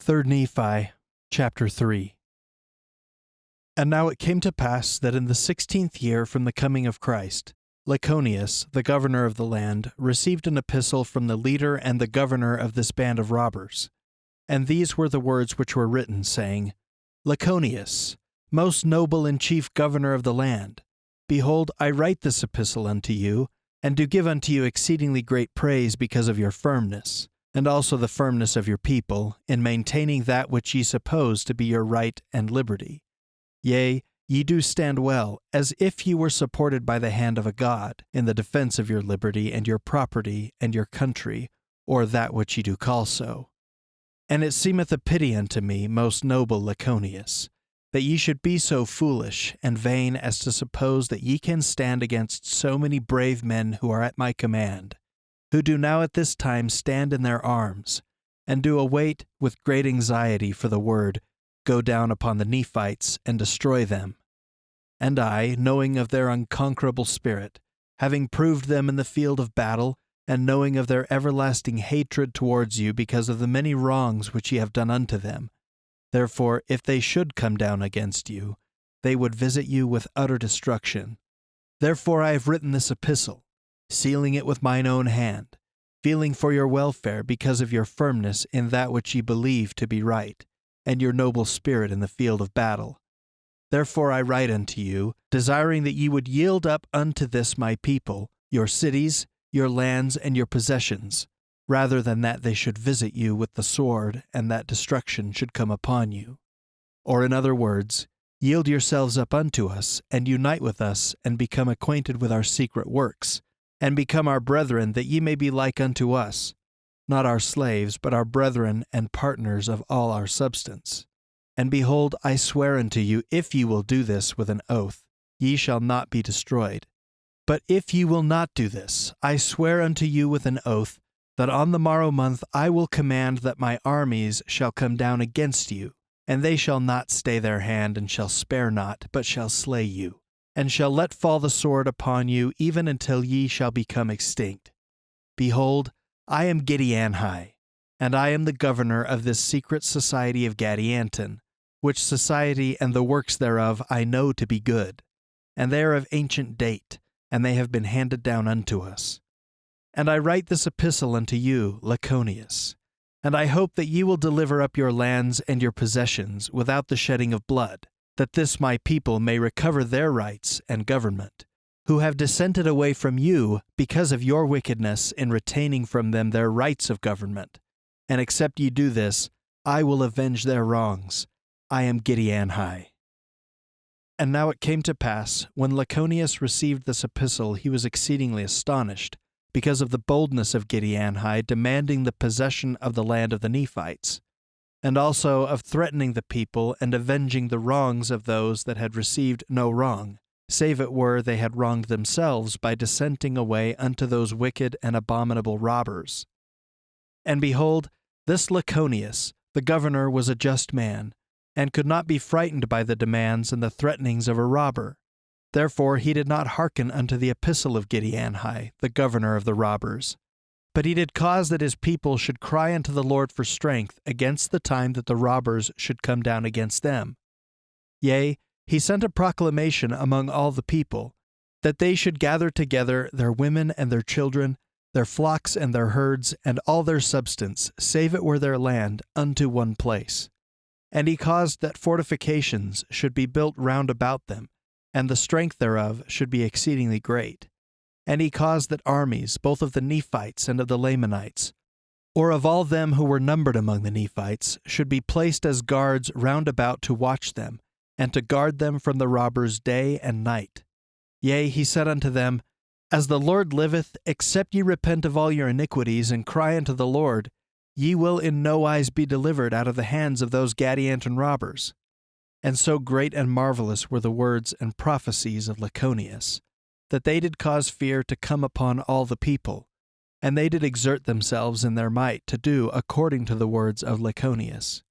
3 Nephi, chapter 3. And now it came to pass that in the 16th year from the coming of Christ, Lyconius, the governor of the land, received an epistle from the leader and the governor of this band of robbers. And these were the words which were written, saying, Lyconius, most noble and chief governor of the land, behold, I write this epistle unto you, and do give unto you exceedingly great praise because of your firmness, and also the firmness of your people, in maintaining that which ye suppose to be your right and liberty. Yea, ye do stand well, as if ye were supported by the hand of a God, in the defense of your liberty and your property and your country, or that which ye do call so. And it seemeth a pity unto me, most noble Lyconius, that ye should be so foolish and vain as to suppose that ye can stand against so many brave men who are at my command, who do now at this time stand in their arms, and do await with great anxiety for the word, go down upon the Nephites and destroy them. And I, knowing of their unconquerable spirit, having proved them in the field of battle, and knowing of their everlasting hatred towards you because of the many wrongs which ye have done unto them, therefore if they should come down against you, they would visit you with utter destruction. Therefore I have written this epistle, sealing it with mine own hand, feeling for your welfare because of your firmness in that which ye believe to be right, and your noble spirit in the field of battle. Therefore I write unto you, desiring that ye would yield up unto this my people, your cities, your lands, and your possessions, rather than that they should visit you with the sword, and that destruction should come upon you. Or in other words, yield yourselves up unto us, and unite with us, and become acquainted with our secret works, and become our brethren, that ye may be like unto us, not our slaves, but our brethren and partners of all our substance. And behold, I swear unto you, if ye will do this with an oath, ye shall not be destroyed. But if ye will not do this, I swear unto you with an oath, that on the morrow month I will command that my armies shall come down against you, and they shall not stay their hand, and shall spare not, but shall slay you, and shall let fall the sword upon you, even until ye shall become extinct. Behold, I am Gideonhi, and I am the governor of this secret society of Gadianton, which society and the works thereof I know to be good, and they are of ancient date, and they have been handed down unto us. And I write this epistle unto you, Lyconius, and I hope that ye will deliver up your lands and your possessions without the shedding of blood, that this my people may recover their rights and government, who have dissented away from you because of your wickedness in retaining from them their rights of government. And except ye do this, I will avenge their wrongs. I am Gideonhi. And now it came to pass, when Lyconius received this epistle, he was exceedingly astonished, because of the boldness of Gideonhi demanding the possession of the land of the Nephites, and also of threatening the people and avenging the wrongs of those that had received no wrong, save it were they had wronged themselves by dissenting away unto those wicked and abominable robbers. And behold, this Lyconius, the governor, was a just man, and could not be frightened by the demands and the threatenings of a robber. Therefore he did not hearken unto the epistle of Gideonhi, the governor of the robbers. But he did cause that his people should cry unto the Lord for strength against the time that the robbers should come down against them. Yea, he sent a proclamation among all the people, that they should gather together their women and their children, their flocks and their herds, and all their substance, save it were their land, unto one place. And he caused that fortifications should be built round about them, and the strength thereof should be exceedingly great. And he caused that armies, both of the Nephites and of the Lamanites, or of all them who were numbered among the Nephites, should be placed as guards round about to watch them, and to guard them from the robbers day and night. Yea, he said unto them, As the Lord liveth, except ye repent of all your iniquities, and cry unto the Lord, ye will in no wise be delivered out of the hands of those Gadianton robbers. And so great and marvelous were the words and prophecies of Lyconius, that they did cause fear to come upon all the people, and they did exert themselves in their might to do according to the words of Lyconius.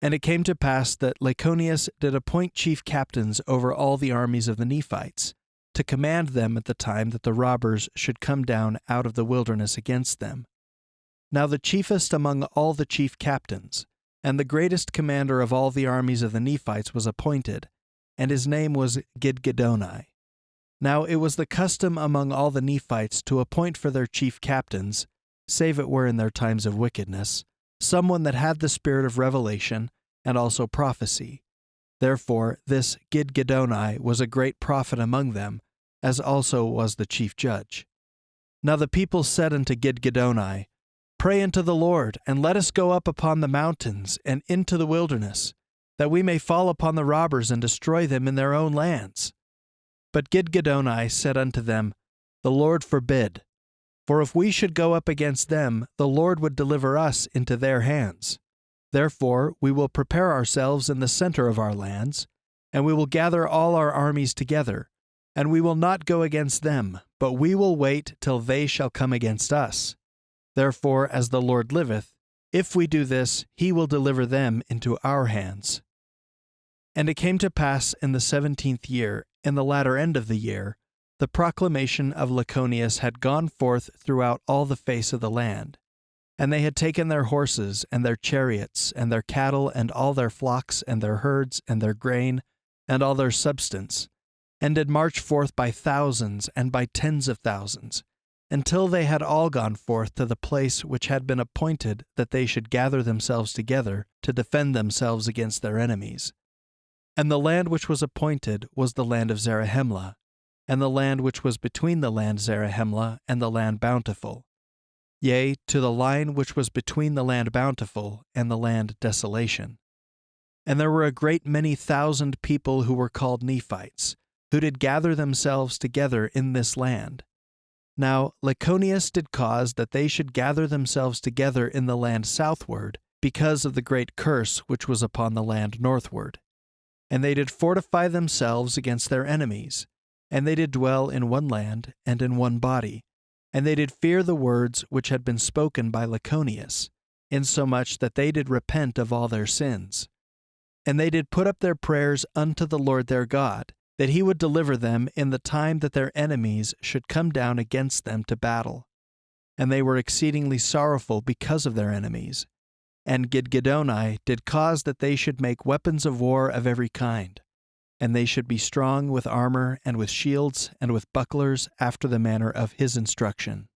And it came to pass that Lyconius did appoint chief captains over all the armies of the Nephites, to command them at the time that the robbers should come down out of the wilderness against them. Now the chiefest among all the chief captains, And the greatest commander of all the armies of the Nephites was appointed, and his name was Gidgiddoni. Now it was the custom among all the Nephites to appoint for their chief captains, save it were in their times of wickedness, someone that had the spirit of revelation and also prophecy. Therefore this Gidgiddoni was a great prophet among them, as also was the chief judge. Now the people said unto Gidgiddoni, Pray unto the Lord, and let us go up upon the mountains and into the wilderness, that we may fall upon the robbers and destroy them in their own lands. But Gidgiddoni said unto them, The Lord forbid. For if we should go up against them, the Lord would deliver us into their hands. Therefore we will prepare ourselves in the center of our lands, and we will gather all our armies together, and we will not go against them, but we will wait till they shall come against us. Therefore, as the Lord liveth, if we do this, he will deliver them into our hands. And it came to pass in the 17th year, in the latter end of the year, the proclamation of Lyconius had gone forth throughout all the face of the land. And they had taken their horses, and their chariots, and their cattle, and all their flocks, and their herds, and their grain, and all their substance, and did march forth by thousands and by tens of thousands, until they had all gone forth to the place which had been appointed that they should gather themselves together to defend themselves against their enemies. And the land which was appointed was the land of Zarahemla, and the land which was between the land Zarahemla and the land Bountiful, yea, to the line which was between the land Bountiful and the land Desolation. And there were a great many thousand people who were called Nephites, who did gather themselves together in this land. Now Lyconius did cause that they should gather themselves together in the land southward, because of the great curse which was upon the land northward. And they did fortify themselves against their enemies, and they did dwell in one land and in one body, and they did fear the words which had been spoken by Lyconius, insomuch that they did repent of all their sins. And they did put up their prayers unto the Lord their God, that he would deliver them in the time that their enemies should come down against them to battle. And they were exceedingly sorrowful because of their enemies. And Gidgiddoni did cause that they should make weapons of war of every kind, and they should be strong with armor and with shields and with bucklers after the manner of his instruction.